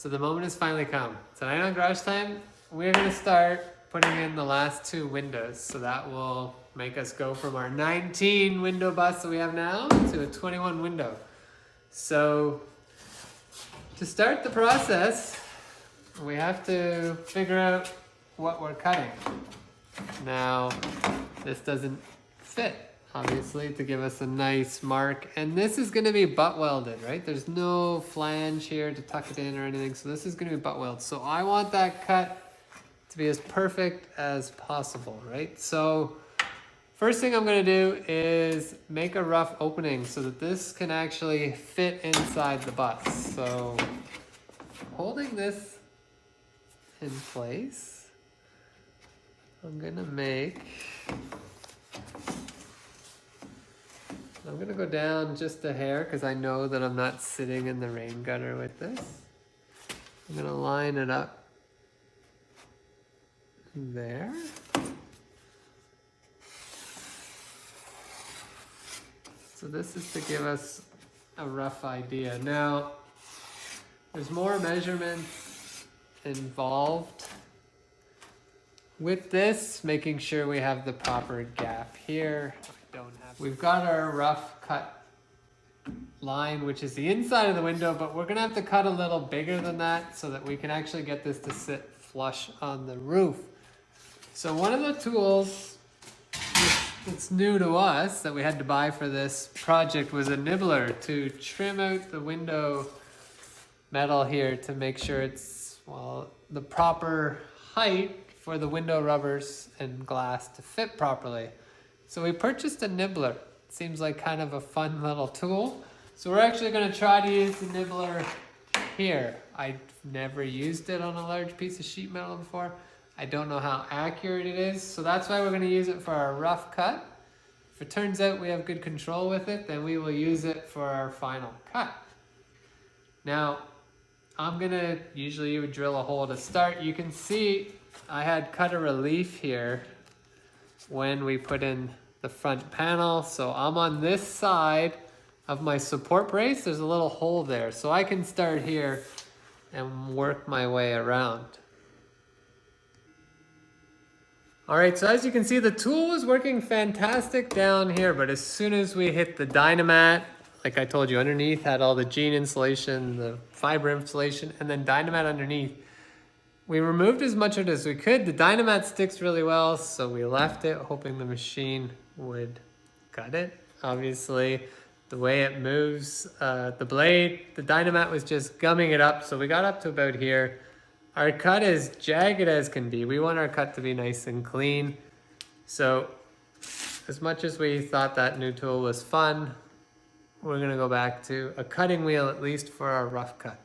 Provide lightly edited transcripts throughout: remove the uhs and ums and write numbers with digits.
So the moment has finally come. Tonight on Garage Time, we're gonna start putting in the last 2 windows. So that will make us go from our 19 window bus that we have now to a 21 window. So to start the process, we have to figure out what we're cutting. Now, this doesn't fit, obviously, to give us a nice mark. And this is gonna be butt welded, right? There's no flange here to tuck it in or anything. So this is gonna be butt welded. So I want that cut to be as perfect as possible, right? So first thing I'm gonna do is make a rough opening so that this can actually fit inside the bus. So holding this in place, I'm gonna go down just a hair because I know that I'm not sitting in the rain gutter with this. I'm gonna line it up there. So this is to give us a rough idea. Now, there's more measurements involved with this, making sure we have the proper gap here. We've got our rough cut line, which is the inside of the window, but we're gonna have to cut a little bigger than that so that we can actually get this to sit flush on the roof. So one of the tools that's new to us that we had to buy for this project was a nibbler to trim out the window metal here to make sure it's, well, the proper height for the window rubbers and glass to fit properly. So we purchased a nibbler. It seems like kind of a fun little tool. So we're actually gonna try to use the nibbler here. I've never used it on a large piece of sheet metal before. I don't know how accurate it is. So that's why we're gonna use it for our rough cut. If it turns out we have good control with it, then we will use it for our final cut. Now, usually you would drill a hole to start. You can see I had cut a relief here when we put in the front panel. So I'm on this side of my support brace. There's a little hole there. So I can start here and work my way around. All right, so as you can see, the tool was working fantastic down here, but as soon as we hit the Dynamat, like I told you, underneath had all the jean insulation, the fiber insulation, and then Dynamat underneath. We removed as much of it as we could. The Dynamat sticks really well, so we left it, hoping the machine would cut it. Obviously, the way it moves the blade, the Dynamat was just gumming it up, so we got up to about here. Our cut is jagged as can be. We want our cut to be nice and clean. So as much as we thought that new tool was fun, we're gonna go back to a cutting wheel at least for our rough cut.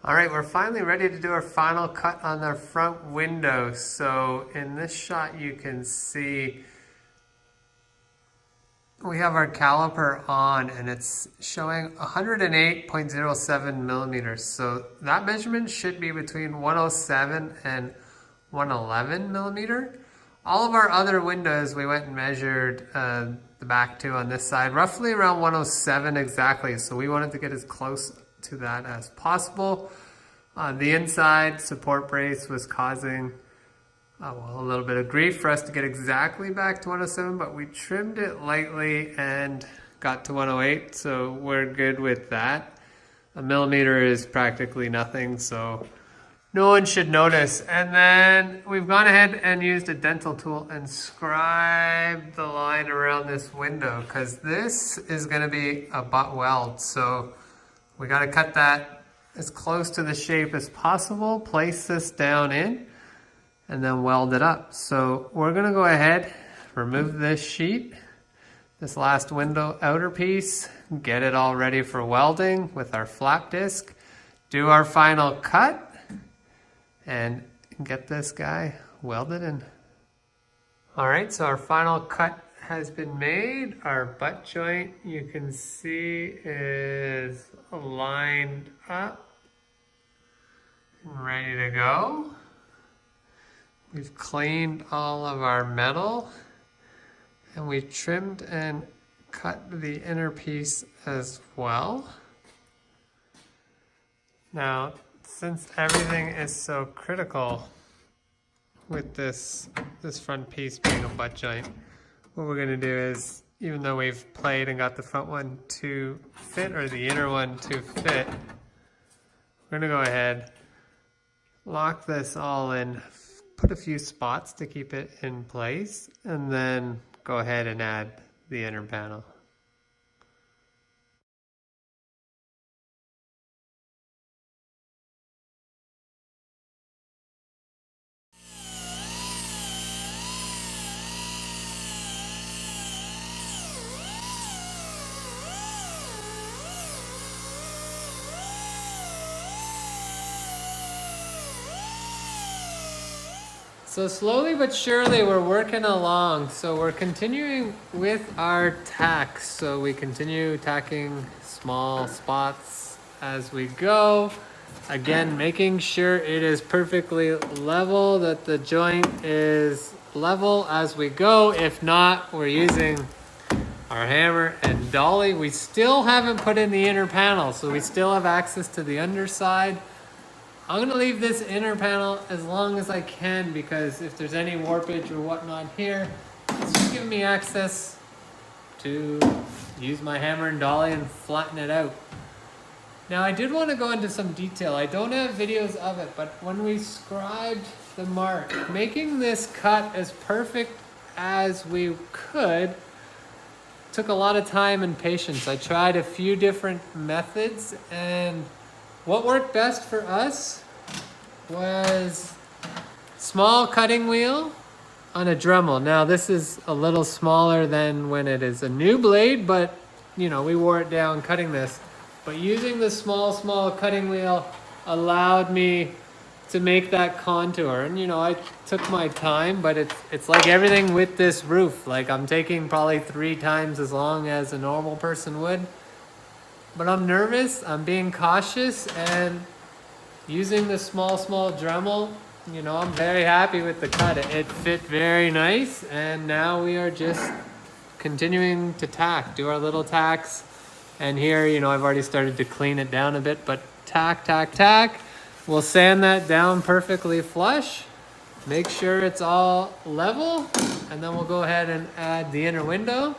All right, we're finally ready to do our final cut on our front window. So in this shot, you can see we have our caliper on and it's showing 108.07 millimeters. So that measurement should be between 107 and 111 millimeter. All of our other windows, we went and measured the back two on this side, roughly around 107 exactly. So we wanted to get as close to that as possible. The inside support brace was causing a little bit of grief for us to get exactly back to 107, but we trimmed it lightly and got to 108, so we're good with that. A millimeter is practically nothing, so no one should notice. And then we've gone ahead and used a dental tool and scribed the line line around this window because this is going to be a butt weld. So we got to cut that as close to the shape as possible, place this down in, and then weld it up. So we're going to go ahead, remove this sheet, this last window outer piece, get it all ready for welding with our flap disc, do our final cut, and get this guy welded in. All right, so our final cut has been made. Our butt joint, you can see, is lined up and ready to go. We've cleaned all of our metal and we trimmed and cut the inner piece as well. Now, since everything is so critical with this front piece being a butt joint, what we're gonna do is, even though we've played and got the front one to fit, or the inner one to fit, we're gonna go ahead, lock this all in, put a few spots to keep it in place, and then go ahead and add the inner panel. So slowly but surely we're working along. So we're continuing with our tacks. So we continue tacking small spots as we go. Again, making sure it is perfectly level, that the joint is level as we go. If not, we're using our hammer and dolly. We still haven't put in the inner panel, so we still have access to the underside. I'm gonna leave this inner panel as long as I can, because if there's any warpage or whatnot here, it's just giving me access to use my hammer and dolly and flatten it out. Now I did want to go into some detail. I don't have videos of it, but when we scribed the mark, making this cut as perfect as we could took a lot of time and patience. I tried a few different methods, and what worked best for us was small cutting wheel on a Dremel. Now this is a little smaller than when it is a new blade, but you know, we wore it down cutting this. But using the small cutting wheel allowed me to make that contour. And you know, I took my time, but it's like everything with this roof. Like I'm taking probably 3 times as long as a normal person would. But I'm nervous, I'm being cautious, and using the small Dremel, you know, I'm very happy with the cut. It fit very nice, and now we are just continuing to tack, do our little tacks. And here, you know, I've already started to clean it down a bit, but tack. We'll sand that down perfectly flush, make sure it's all level, and then we'll go ahead and add the inner window.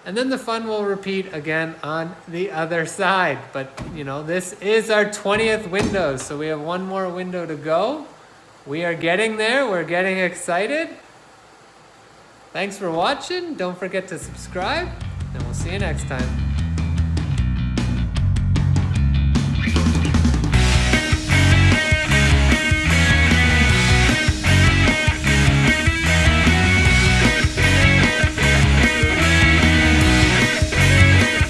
And then the fun will repeat again on the other side. But you know, this is our 20th window, so we have one more window to go. We are getting there, we're getting excited. Thanks for watching, don't forget to subscribe, and we'll see you next time.